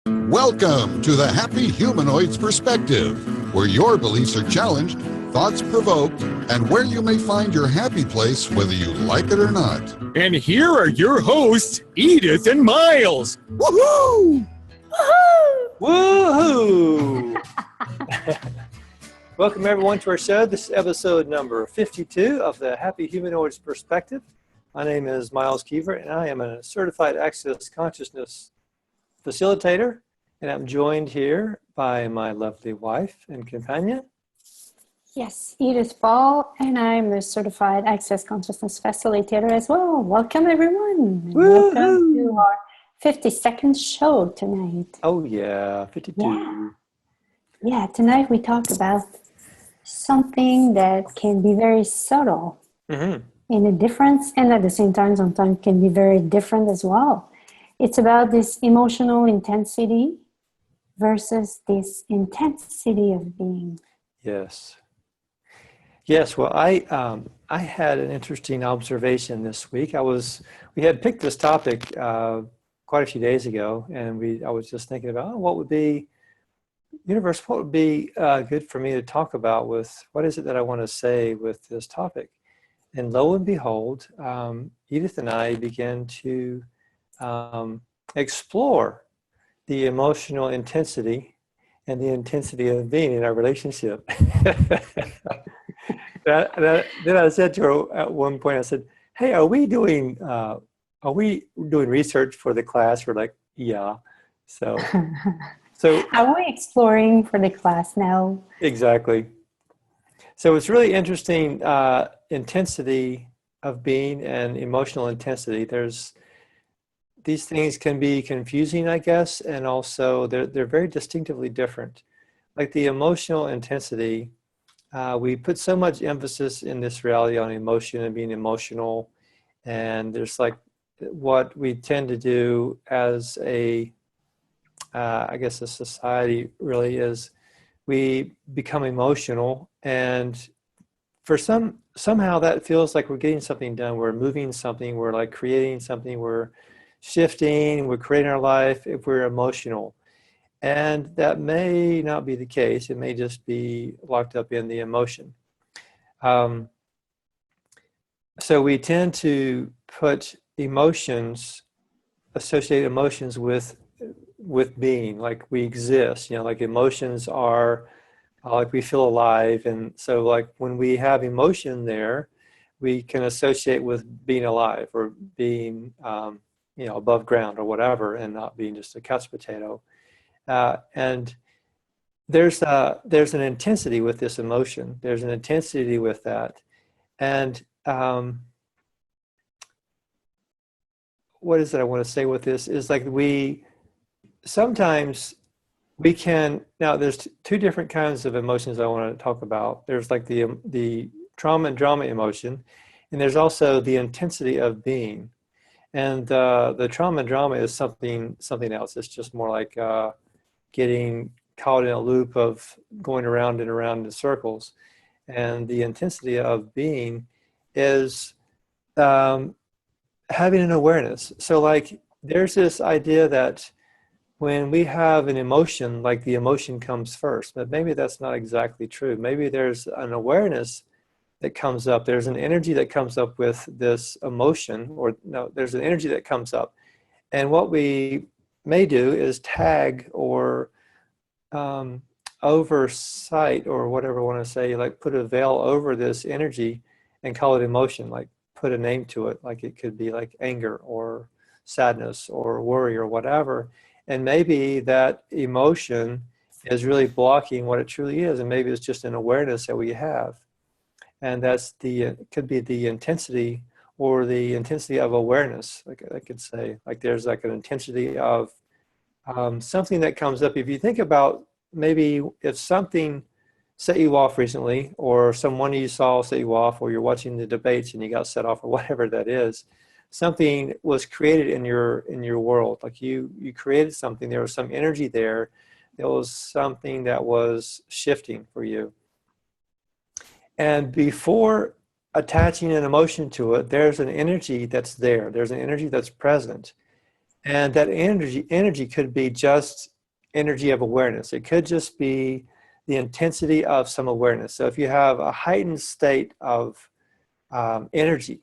Welcome to the Happy Humanoid's Perspective, where your beliefs are challenged, thoughts provoked, and where you may find your happy place whether you like it or not. And here are your hosts, Edith and Miles. Woohoo! Woohoo! Welcome everyone to our show. This is episode number 52 of the Happy Humanoid's Perspective. My name is Miles Keever, and I am a certified Access Consciousness facilitator, and I'm joined here by my lovely wife and companion. Yes, Edith Ball, and I'm a certified Access Consciousness facilitator as well. Welcome everyone. Welcome to our 52nd show tonight. Oh yeah, 52. Yeah, tonight we talk about something that can be very subtle in a difference, and at the same time sometimes can be very different as well. It's about this emotional intensity versus this intensity of being. Yes. Well, I had an interesting observation this week. We had picked this topic quite a few days ago, and I was just thinking about what would be good for me to talk about with what is it that I want to say with this topic. And lo and behold, Edith and I began to explore the emotional intensity and the intensity of being in our relationship. Then I said to her at one point, I said, "Hey, are we doing research for the class?" We're like, "Yeah." So Are we exploring for the class now? Exactly. So it's really interesting, intensity of being and emotional intensity. These things can be confusing, I guess, and also they're very distinctively different. Like the emotional intensity, we put so much emphasis in this reality on emotion and being emotional, and there's like what we tend to do as I guess a society really is, we become emotional, and for somehow that feels like we're getting something done. We're moving something, we're like creating something, we're shifting, we're creating our life if we're emotional. And that may not be the case. It may just be locked up in the emotion. So we tend to put associate emotions with being, like we exist, like emotions are like we feel alive. And so like when we have emotion there, we can associate with being alive or being above ground or whatever, and not being just a couch potato. And there's an intensity with this emotion. There's an intensity with that. And what is it I want to say with this is like sometimes we can, now there's two different kinds of emotions I want to talk about. There's like the trauma and drama emotion, and there's also the intensity of being. And the trauma and drama is something else. It's just more like getting caught in a loop of going around and around in circles. And the intensity of being is having an awareness. So like there's this idea that when we have an emotion, like the emotion comes first, but maybe that's not exactly true. Maybe there's an awareness that comes up. There's an energy that comes up with this emotion, or no, there's an energy that comes up. And what we may do is tag or oversight, or whatever I want to say, like put a veil over this energy and call it emotion, like put a name to it. Like it could be like anger or sadness or worry or whatever. And maybe that emotion is really blocking what it truly is. And maybe it's just an awareness that we have. And that's could be the intensity, or the intensity of awareness. Like I could say, like there's like an intensity of something that comes up. If you think about maybe if something set you off recently, or someone you saw set you off, or you're watching the debates and you got set off, or whatever that is, something was created in your world. Like you created something. There was some energy there. There was something that was shifting for you. And before attaching an emotion to it, there's an energy that's there. There's an energy that's present. And that energy could be just energy of awareness. It could just be the intensity of some awareness. So if you have a heightened state of energy,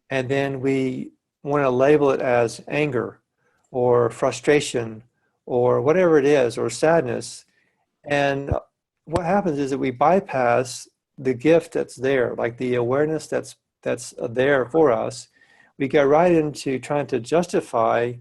and then we want to label it as anger or frustration or whatever it is, or sadness, and what happens is that we bypass the gift that's there, like the awareness that's there for us. We go right into trying to justify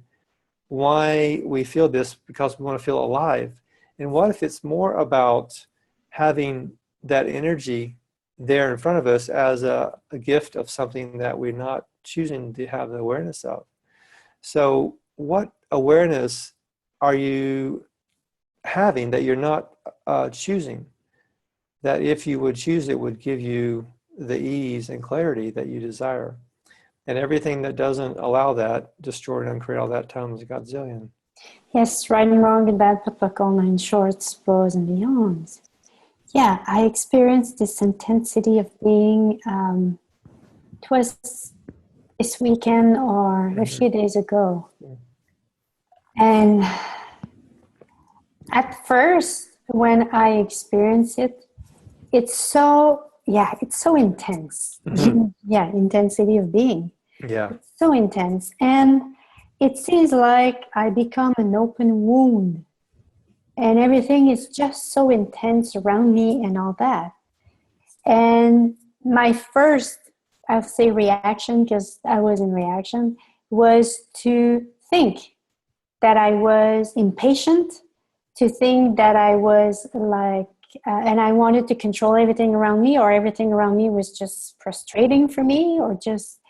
why we feel this because we want to feel alive. And what if it's more about having that energy there in front of us as a gift of something that we're not choosing to have the awareness of? So what awareness are you having that you're not choosing, that if you would choose it would give you the ease and clarity that you desire? And everything that doesn't allow that, destroy and uncreate all that times a godzillion. Yes, right and wrong and bad, but all nine shorts, pros and beyonds. Yeah, I experienced this intensity of being, it was this weekend or a few days ago. And at first, when I experienced it, it's so intense. Yeah, intensity of being. Yeah. It's so intense. And it seems like I become an open wound. And everything is just so intense around me and all that. And my first, I'll say reaction, because I was in reaction, was to think that I was impatient, to think that I was like, and I wanted to control everything around me, or everything around me was just frustrating for me, or just,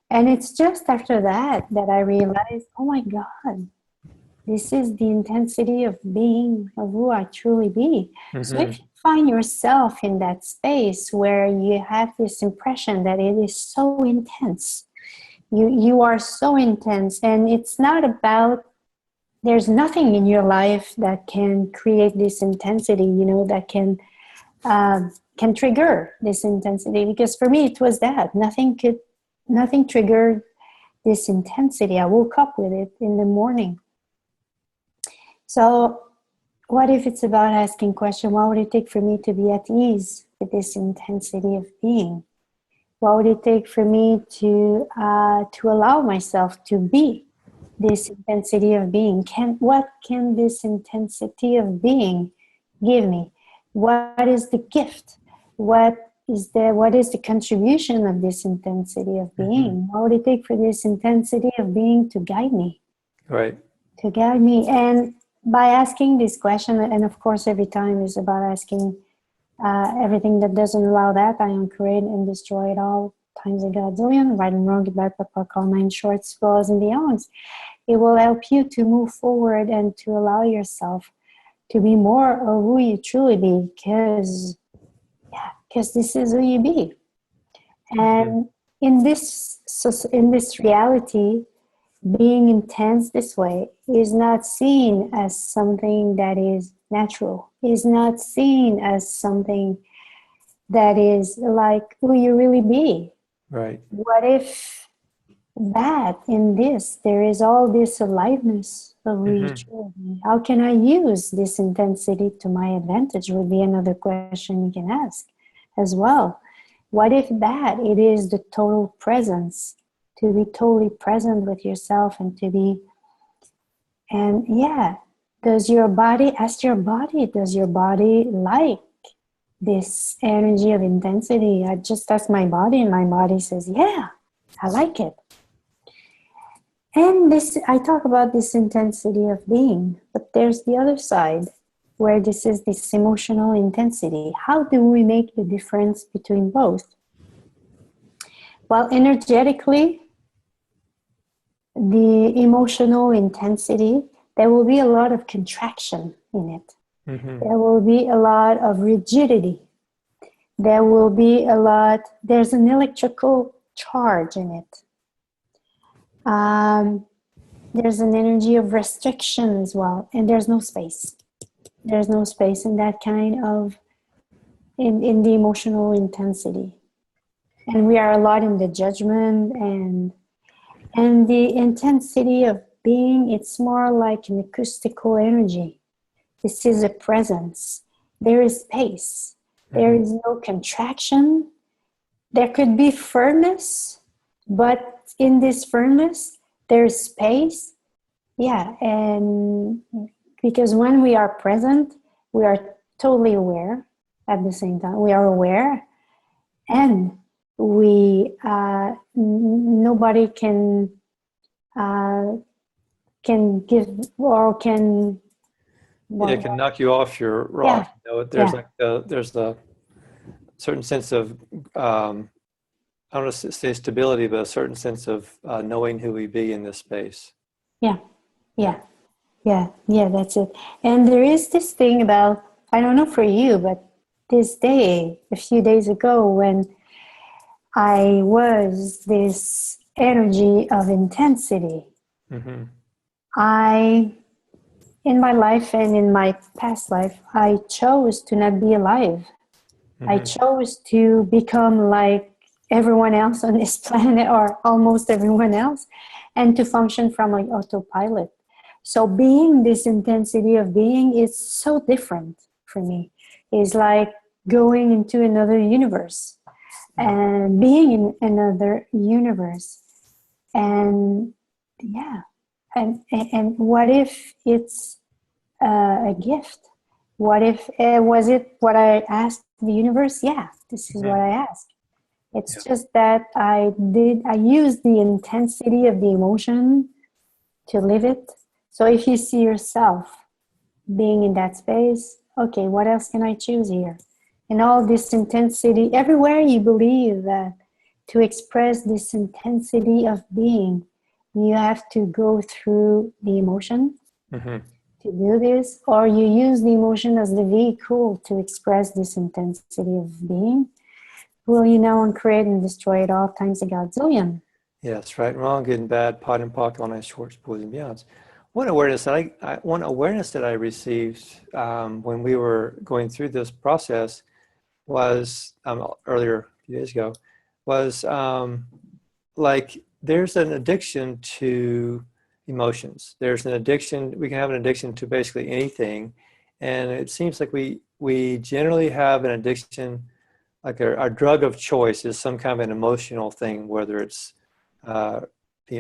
and it's just after that I realized, oh my God, this is the intensity of being, of who I truly be. So if you find yourself in that space where you have this impression that it is so intense, you are so intense, and it's not about, there's nothing in your life that can create this intensity, that can trigger this intensity. Because for me, it was that. Nothing triggered this intensity. I woke up with it in the morning. So what if it's about asking question, what would it take for me to be at ease with this intensity of being? What would it take for me to allow myself to be this intensity of being? What can this intensity of being give me? What is the gift? What is the contribution of this intensity of being? What would it take for this intensity of being to guide me? Right. To guide me. And by asking this question, and of course every time is about asking everything that doesn't allow that, I uncreate and destroy it all times a godzillion, right and wrong, bad, all nine shorts, flaws, and beyonds. It will help you to move forward and to allow yourself to be more of who you truly be, because this is who you be. And in this reality, being intense this way is not seen as something that is natural, is not seen as something that is like who you really be. Right. What if that in this, there is all this aliveness of who you truly be? How can I use this intensity to my advantage would be another question you can ask as well. What if that it is the total presence, to be totally present with yourself and to be, and does your body like this energy of intensity? I just ask my body and my body says, yeah, I like it. And this, I talk about this intensity of being, but there's the other side where this is this emotional intensity. How do we make the difference between both? Well, energetically, the emotional intensity, there will be a lot of contraction in it. There will be a lot of rigidity. There will be there's an electrical charge in it. There's an energy of restriction as well, and there's no space. There's no space in that kind of, in the emotional intensity. And we are a lot in the judgment and the intensity of being, it's more like an acoustical energy. This is a presence. There is space. There is no contraction. There could be firmness, but in this firmness, there's space. Yeah, and because when we are present, we are totally aware at the same time. We are aware, and we nobody can give or can. Yeah, it can knock you off your rock. Yeah. You know, there's the certain sense of I don't want to say stability, but a certain sense of knowing who we be in this space. Yeah, that's it. And there is this thing about, I don't know for you, but this day, a few days ago, when I was this energy of intensity, in my life and in my past life, I chose to not be alive. I chose to become like everyone else on this planet, or almost everyone else, and to function from like autopilot. So being this intensity of being is so different for me. It's like going into another universe and being in another universe. And yeah, and what if it's a gift? What if was it what I asked the universe? Yeah, this is what I asked. It's just that I used the intensity of the emotion to live it. So if you see yourself being in that space, okay, what else can I choose here? And all this intensity, everywhere you believe that to express this intensity of being, you have to go through the emotion to do this, or you use the emotion as the vehicle to express this intensity of being. Will you know and create and destroy it all times a godzillion? Yes, right, wrong, good and bad, pot and pock, all nice shorts, boys and beyonds. One awareness that I received when we were going through this process was earlier, a few days ago, was like there's an addiction to emotions. There's an addiction. We can have an addiction to basically anything, and it seems like we generally have an addiction. Like our drug of choice is some kind of an emotional thing, whether it's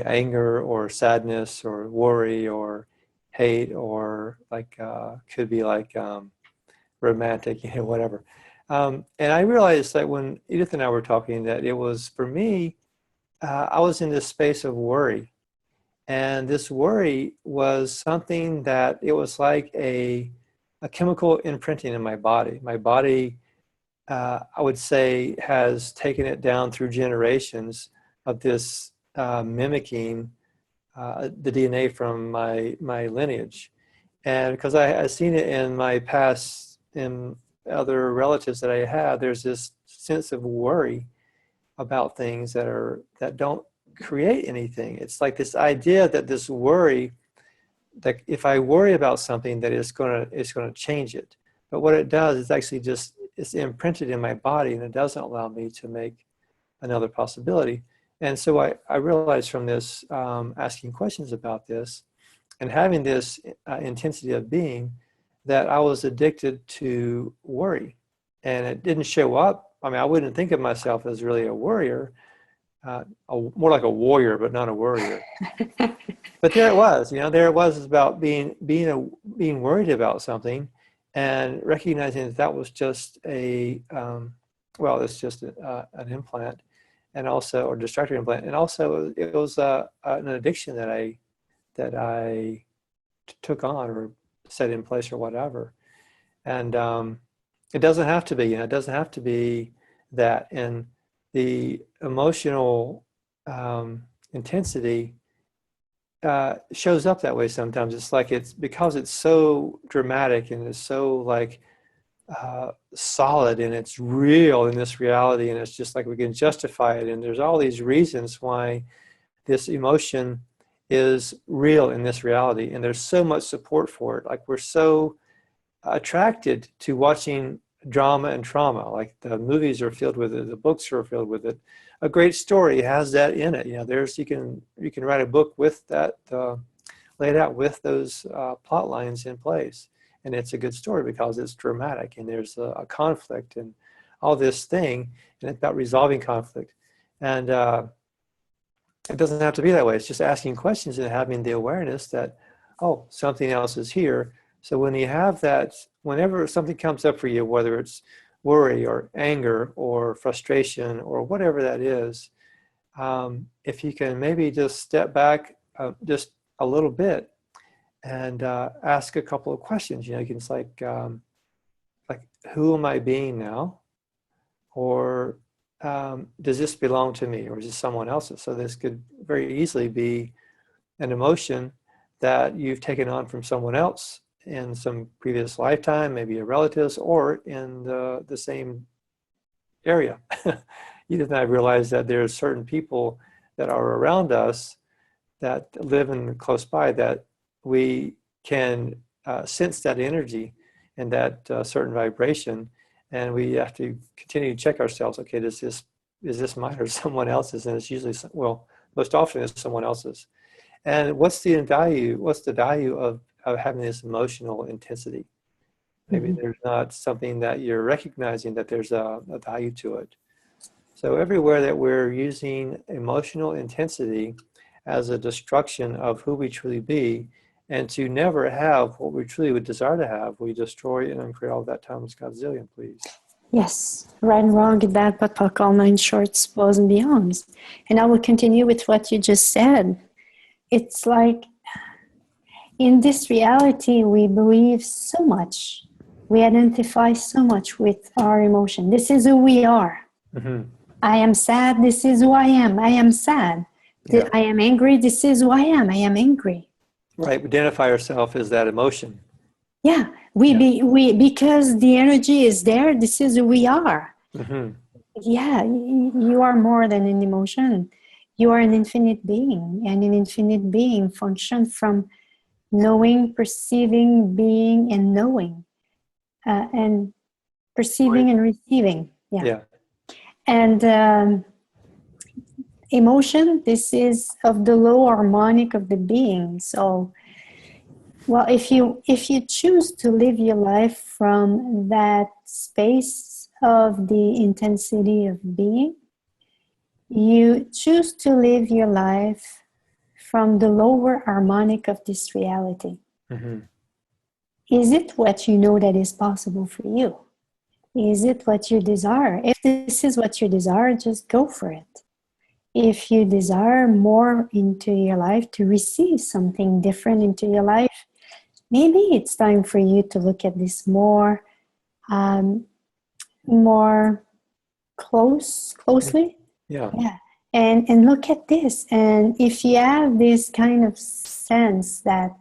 anger or sadness or worry or hate or like could be like romantic, whatever. And I realized that when Edith and I were talking, that it was for me, I was in this space of worry, and this worry was something that it was like a chemical imprinting in my body. My body, I would say, has taken it down through generations of this mimicking the DNA from my lineage. And because I seen it in my past, in other relatives that I had, there's this sense of worry about things that don't create anything. It's like this idea that this worry, that if I worry about something, that it's gonna change it. But what it does is actually just, it's imprinted in my body, and it doesn't allow me to make another possibility. And so I realized from this, asking questions about this and having this intensity of being, that I was addicted to worry. And it didn't show up. I mean, I wouldn't think of myself as really a worrier, more like a warrior, but not a worrier. But there it was, there it was about being worried about something, and recognizing that was just it's just an implant, and also, or distractor implant, and also it was an addiction that I took on or set in place or whatever. And it doesn't have to be, it doesn't have to be that. And the emotional intensity shows up that way sometimes. It's like because it's so dramatic and it's so like solid and it's real in this reality, and it's just like we can justify it, and there's all these reasons why this emotion is real in this reality, and there's so much support for it. Like we're so attracted to watching drama and trauma. Like the movies are filled with it, the books are filled with it. A great story has that in it. There's you can write a book with that laid out with those plot lines in place. And it's a good story because it's dramatic and there's a conflict and all this thing, and it's about resolving conflict. And it doesn't have to be that way. It's just asking questions and having the awareness that, oh, something else is here. So when you have that, whenever something comes up for you, whether it's worry or anger or frustration or whatever that is, if you can maybe just step back just a little bit and ask a couple of questions. You know, you can, it's like, who am I being now? Or does this belong to me, or is this someone else's? So this could very easily be an emotion that you've taken on from someone else in some previous lifetime, maybe a relative's, or in the same area. Edith and I realized that there's certain people that are around us that live in close by that we can sense that energy and that certain vibration. And we have to continue to check ourselves. Okay, is this mine or someone else's? And it's usually, well, most often it's someone else's. And what's the value of having this emotional intensity? Maybe there's not something that you're recognizing that there's a value to it. So everywhere that we're using emotional intensity as a destruction of who we truly be, and to never have what we truly would desire to have, we destroy and uncreate all that times Godzillion, please. Yes, right and wrong, good, bad, but puck, all nine shorts, bows and beyonds. And I will continue with what you just said. It's like, in this reality, we believe so much. We identify so much with our emotion. This is who we are. Mm-hmm. I am sad. This is who I am. I am sad. Yeah. I am angry. This is who I am. I am angry. Right. We identify ourselves as that emotion. Yeah. Because the energy is there. This is who we are. Mm-hmm. Yeah. You are more than an emotion. You are an infinite being, and an infinite being functions from knowing, perceiving, being, and knowing, and perceiving and receiving. Yeah. And emotion, this is of the low harmonic of the being. So, well, if you choose to live your life from that space of the intensity of being, you choose to live your life from the lower harmonic of this reality. Mm-hmm. Is it what you know that is possible for you? Is it what you desire? If this is what you desire, just go for it. If you desire more into your life, to receive something different into your life, maybe it's time for you to look at this more closely. Yeah. And look at this. And if you have this kind of sense that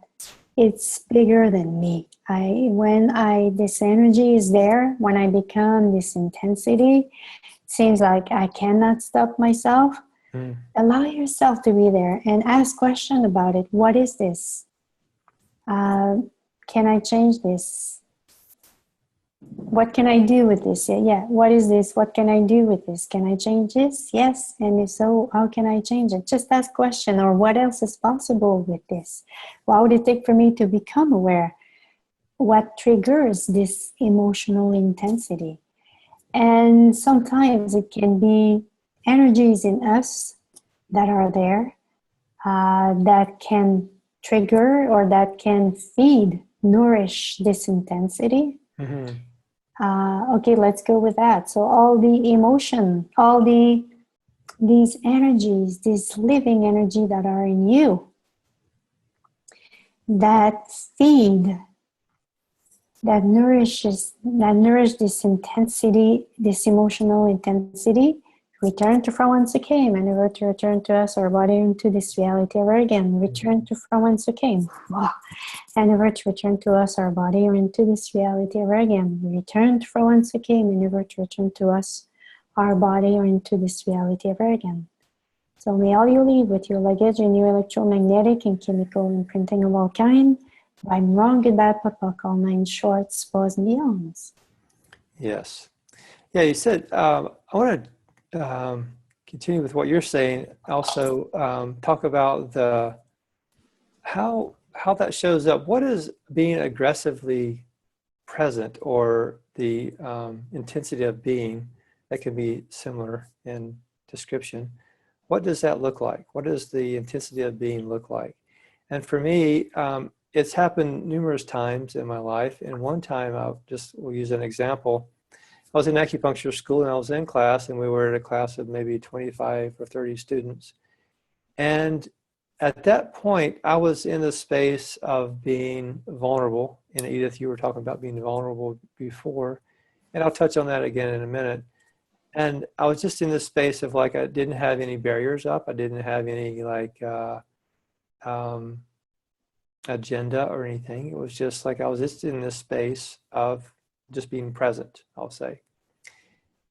it's bigger than me, this energy is there, when I become this intensity, it seems like I cannot stop myself. Allow yourself to be there and ask questions about it. What is this? Can I change this? What can I do with this? Yeah. What is this? What can I do with this? Can I change this? Yes. And if so, how can I change it? Just ask question. Or what else is possible with this? What would it take for me to become aware? What triggers this emotional intensity? And sometimes it can be energies in us that are there that can trigger or that can nourish this intensity. Mm-hmm. Okay, let's go with that. So all the emotion, these energies, this living energy that are in you, that nourish this intensity, this emotional intensity, return to from whence it came, and never to return to us, our body, into this reality ever again. Return to from whence it came. And never to return to us, our body, or into this reality ever again. Return from whence it came, and never to return to us, our body, or into this reality ever again. So may all you leave with your luggage and your electromagnetic and chemical imprinting of all kind, right and wrong, good, bad, pot, puck, all nine shorts, bows and beyonds. Yes. Yeah, you said, I want to continue with what you're saying. Also, talk about how how that shows up. What is being aggressively present, or the intensity of being that can be similar in description? What does that look like? What does the intensity of being look like? And for me, it's happened numerous times in my life. And one time, we'll use an example. I was in acupuncture school, and I was in class, and we were in a class of maybe 25 or 30 students. And at that point, I was in the space of being vulnerable. And Edith, you were talking about being vulnerable before, and I'll touch on that again in a minute. And I was just in this space of like, I didn't have any barriers up. I didn't have any like agenda or anything. It was just like, I was just in this space of just being present, I'll say.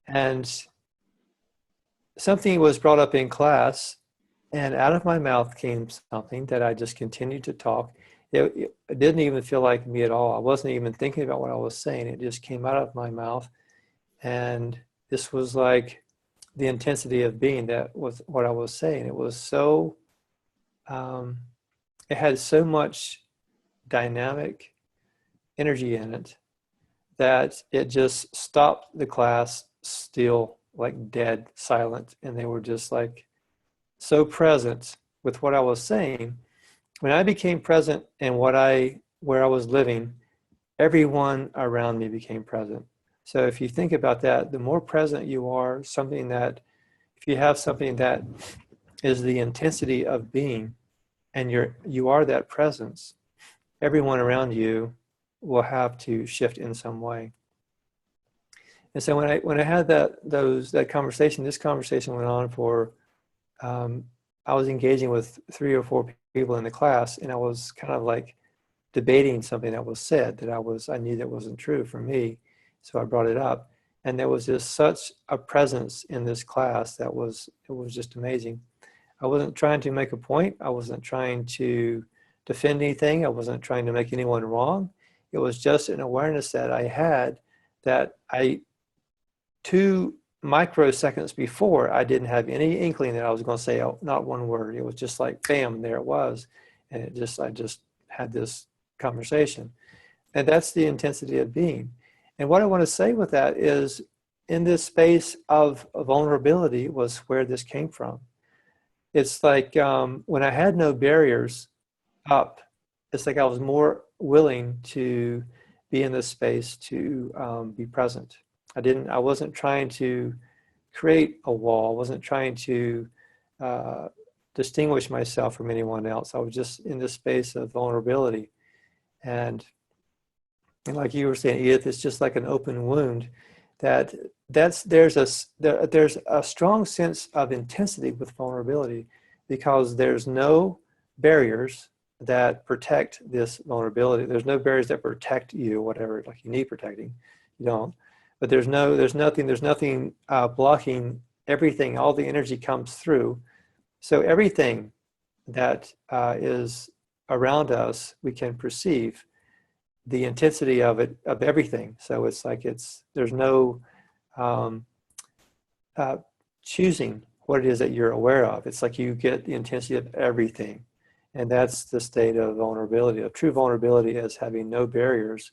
And something was brought up in class, and out of my mouth came something that I just continued to talk. It didn't even feel like me at all. I wasn't even thinking about what I was saying. It just came out of my mouth. And this was like the intensity of being, that was what I was saying. It was so, it had so much dynamic energy in it that it just stopped the class still, like dead silent. And they were just like so present with what I was saying. When I became present in where I was living, everyone around me became present. So if you think about that, the more present you are, if you have something that is the intensity of being, and you are that presence, everyone around you will have to shift in some way. And so when I had that conversation, this conversation went on for, I was engaging with 3 or 4 people in the class, and I was kind of like debating something that was said that I knew that wasn't true for me. So I brought it up, and there was just such a presence in this class it was just amazing. I wasn't trying to make a point. I wasn't trying to defend anything. I wasn't trying to make anyone wrong. It was just an awareness that I had, that 2 microseconds before, I didn't have any inkling that I was going to say not one word. It was just like, bam, there it was. And I just had this conversation. And that's the intensity of being. And what I want to say with that is, in this space of vulnerability was where this came from. It's like when I had no barriers up, it's like I was more willing to be in this space to be present. I wasn't trying to create a wall. I wasn't trying to distinguish myself from anyone else. I was just in this space of vulnerability. And like you were saying, Edith, it's just like an open wound. There's a strong sense of intensity with vulnerability, because there's no barriers that protect this vulnerability. There's no barriers that protect you, whatever, like you need protecting, you don't. But there's nothing blocking everything. All the energy comes through. So everything that is around us, we can perceive the intensity of it, of everything. So it's like there's no choosing what it is that you're aware of. It's like you get the intensity of everything. And that's the state of vulnerability. Of true vulnerability is having no barriers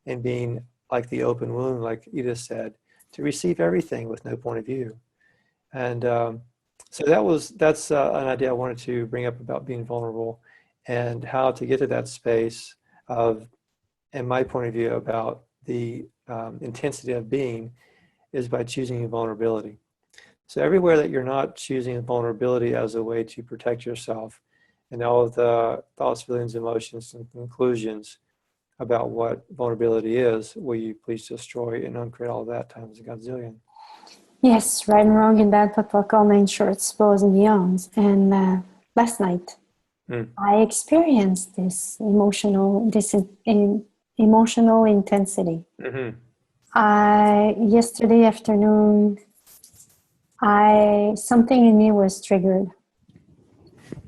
and being like the open wound, like Edith said, to receive everything with no point of view. And so that's an idea I wanted to bring up about being vulnerable, and how to get to that space of, in my point of view, about the intensity of being, is by choosing vulnerability. So everywhere that you're not choosing vulnerability as a way to protect yourself, and all of the thoughts, feelings, emotions, and conclusions about what vulnerability is, will you please destroy and uncreate all of that times a gazillion? Yes, right and wrong in that, what we'll call 9 shorts, bows and beyonds. And last night, I experienced this emotional intensity. Mm-hmm. Yesterday afternoon, something in me was triggered.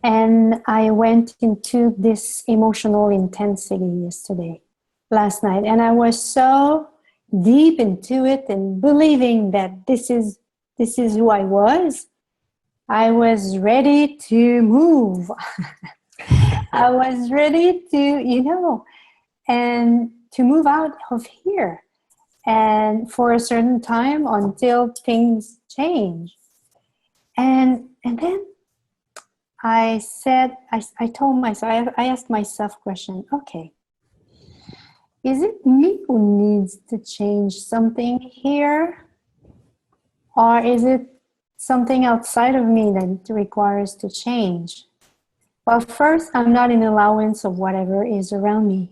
And I went into this emotional intensity last night. And I was so deep into it and believing that this is who I was. I was ready to move. I was ready to, and to move out of here. And for a certain time until things change. And then I told myself, I asked myself question, okay, is it me who needs to change something here? Or is it something outside of me that requires to change? Well, first, I'm not in allowance of whatever is around me.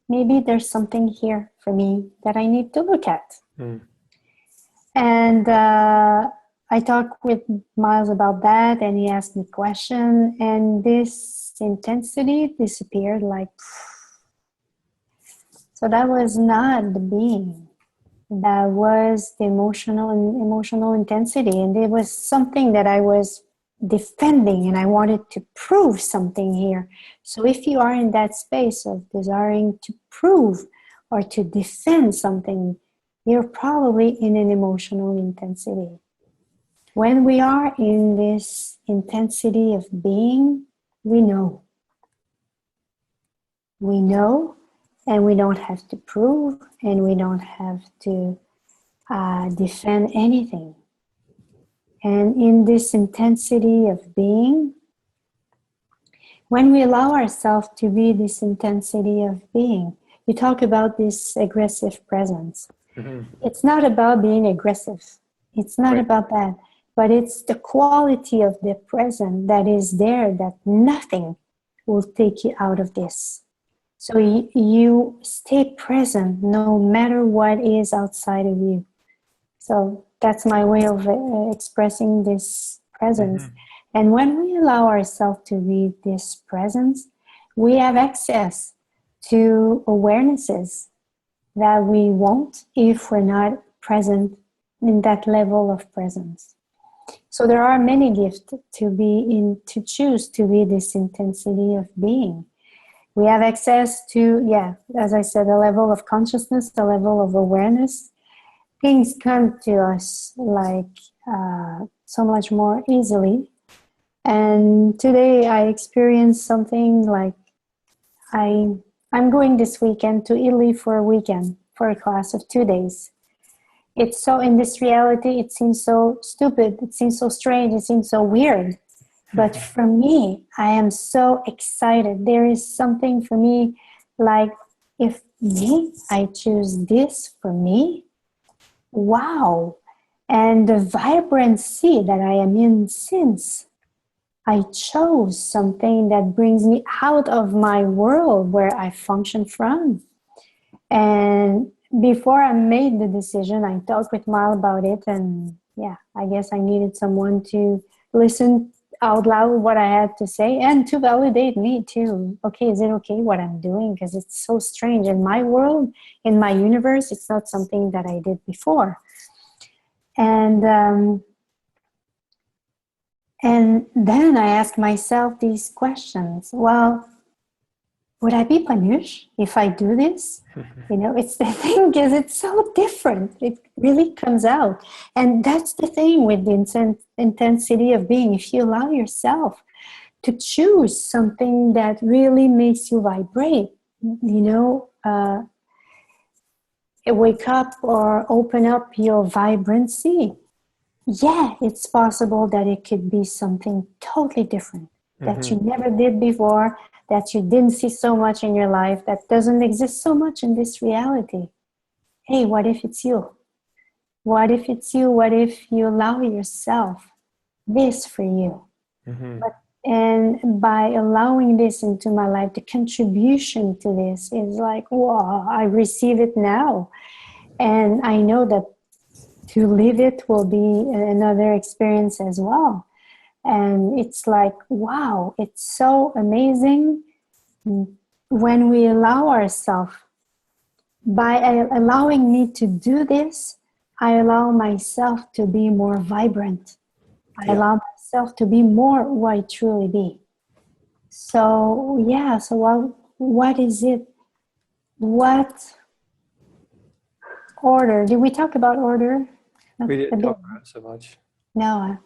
Maybe there's something here for me that I need to look at. And I talked with Miles about that, and he asked me a question, and this intensity disappeared like... So that was not the being. That was the emotional intensity, and it was something that I was defending, and I wanted to prove something here. So if you are in that space of desiring to prove or to defend something, you're probably in an emotional intensity. When we are in this intensity of being, we know. We know, and we don't have to prove, and we don't have to defend anything. And in this intensity of being, when we allow ourselves to be this intensity of being, you talk about this aggressive presence. It's not about being aggressive. It's not about that. But it's the quality of the present that is there, that nothing will take you out of this. So you stay present no matter what is outside of you. So that's my way of expressing this presence. And when we allow ourselves to be this presence, we have access to awarenesses that we won't if we're not present in that level of presence. So there are many gifts to choose to be this intensity of being. We have access to, as I said, a level of consciousness, a level of awareness. Things come to us like so much more easily. And today I experienced something like I'm going this weekend to Italy for a weekend for a class of 2 days. It's so, in this reality, it seems so stupid, it seems so strange, it seems so weird. But for me, I am so excited. There is something for me, like, if I choose this for me, wow. And the vibrancy that I am in, since I chose something that brings me out of my world where I function from. And before I made the decision, I talked with Mal about it, and I guess I needed someone to listen out loud what I had to say and to validate me too. Okay, is it okay what I'm doing? Because it's so strange. In my world, in my universe, it's not something that I did before. And then I asked myself these questions. Well, would I be punished if I do this? It's the thing is, it's so different. It really comes out. And that's the thing with the intensity of being. If you allow yourself to choose something that really makes you vibrate, wake up or open up your vibrancy, it's possible that it could be something totally different that you never did before, that you didn't see so much in your life, that doesn't exist so much in this reality. Hey, what if it's you? What if it's you? What if you allow yourself this for you? And by allowing this into my life, the contribution to this is like, wow, I receive it now. And I know that to live it will be another experience as well. And it's like, wow, it's so amazing when we allow ourselves. By allowing me to do this, I allow myself to be more vibrant. I allow myself to be more who I truly be. So, what is it? What order? Did we talk about order? We didn't talk about it so much. No.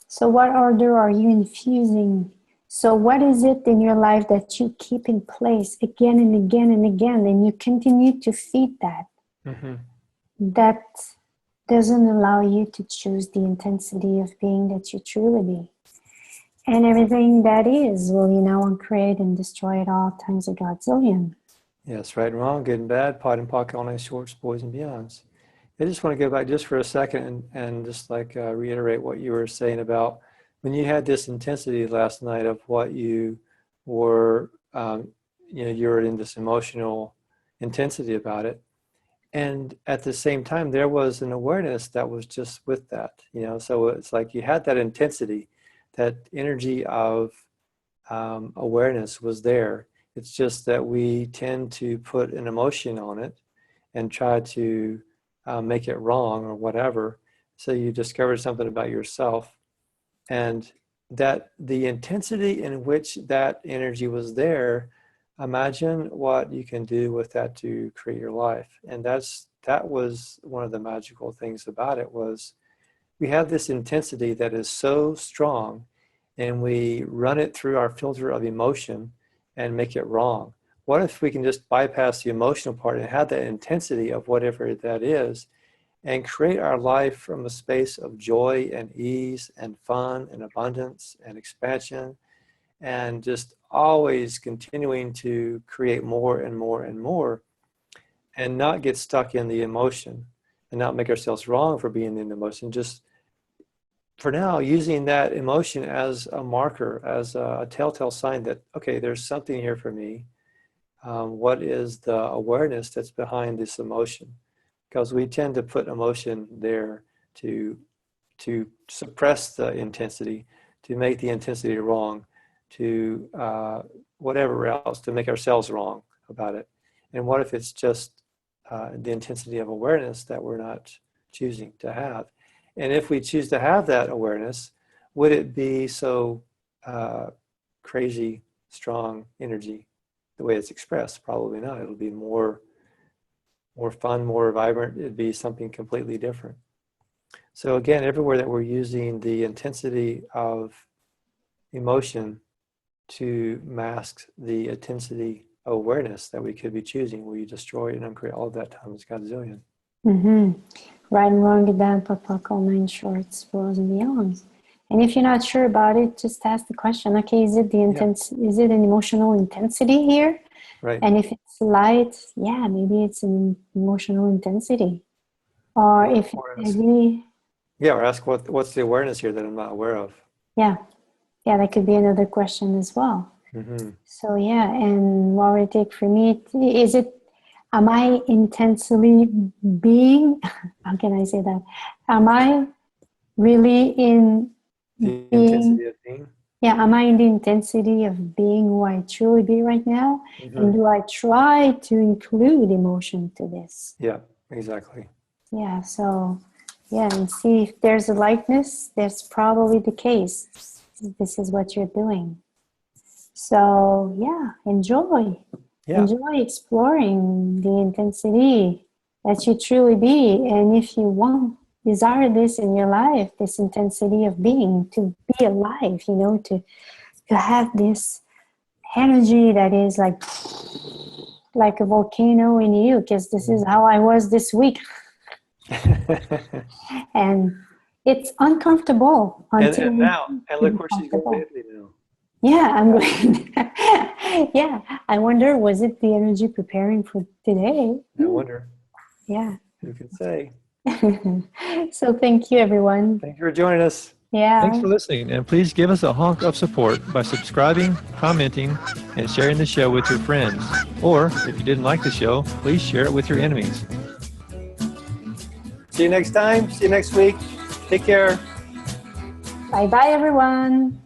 So what order are you infusing So what is it in your life that you keep in place again and again and again, and you continue to feed that? Mm-hmm. That doesn't allow you to choose the intensity of being that you truly be. And everything that is will you know uncreate and destroy at all times a godzillion. Yes, right and wrong, good and bad, pot and pocket, all nice shorts, boys and beyonds. I just want to go back just for a second and just like reiterate what you were saying about when you had this intensity last night of what you were, you were in this emotional intensity about it. And at the same time, there was an awareness that was just with that, so it's like you had that intensity, that energy of awareness was there. It's just that we tend to put an emotion on it and try to make it wrong or whatever. So you discovered something about yourself, and that the intensity in which that energy was there, imagine what you can do with that to create your life. And that was one of the magical things about it, was we have this intensity that is so strong, and we run it through our filter of emotion and make it wrong. What if we can just bypass the emotional part and have that intensity of whatever that is, and create our life from a space of joy and ease and fun and abundance and expansion, and just always continuing to create more and more and more, and not get stuck in the emotion and not make ourselves wrong for being in the emotion. Just for now, using that emotion as a marker, as a telltale sign that, okay, there's something here for me. What is the awareness that's behind this emotion? Because we tend to put emotion there to suppress the intensity, to make the intensity wrong, to whatever else, to make ourselves wrong about it. And what if it's just the intensity of awareness that we're not choosing to have? And if we choose to have that awareness, would it be so crazy, strong energy the way it's expressed? Probably not. It'll be more fun, more vibrant. It'd be something completely different. So again, everywhere that we're using the intensity of emotion to mask the intensity of awareness that we could be choosing, we destroy and uncreate all of that times Godzillion. Mm-hmm. Right and wrong, good, bad, pop, all nine shorts, boys and beyonds. And if you're not sure about it, just ask the question, okay, is it is it an emotional intensity here? Right. And if it's light, yeah, maybe it's an emotional intensity. Or if it's heavy. Yeah, or ask what's the awareness here that I'm not aware of? Yeah, that could be another question as well. Mm-hmm. So yeah, and what would it take for me? Am I intensely being, how can I say that? Am I really in the being, intensity of being? Yeah, am I in the intensity of being who I truly be right now? Mm-hmm. And do I try to include emotion to this? Yeah, exactly. Yeah, so, and see if there's a likeness. That's probably the case. This is what you're doing. So, enjoy. Yeah. Enjoy exploring the intensity that you truly be. And if you desire this in your life, this intensity of being, to be alive, to have this energy that is like a volcano in you, because this is how I was this week. And it's uncomfortable until and look where she's going lately now. Yeah, I'm going. Yeah, I wonder, was it the energy preparing for today? I wonder. Yeah. Who can say? So thank you, everyone. Thank you for joining us. Yeah. Thanks for listening, and please give us a honk of support by subscribing, commenting, and sharing the show with your friends. Or, if you didn't like the show, please share it with your enemies. See you next time. See you next week. Take care. Bye-bye, everyone.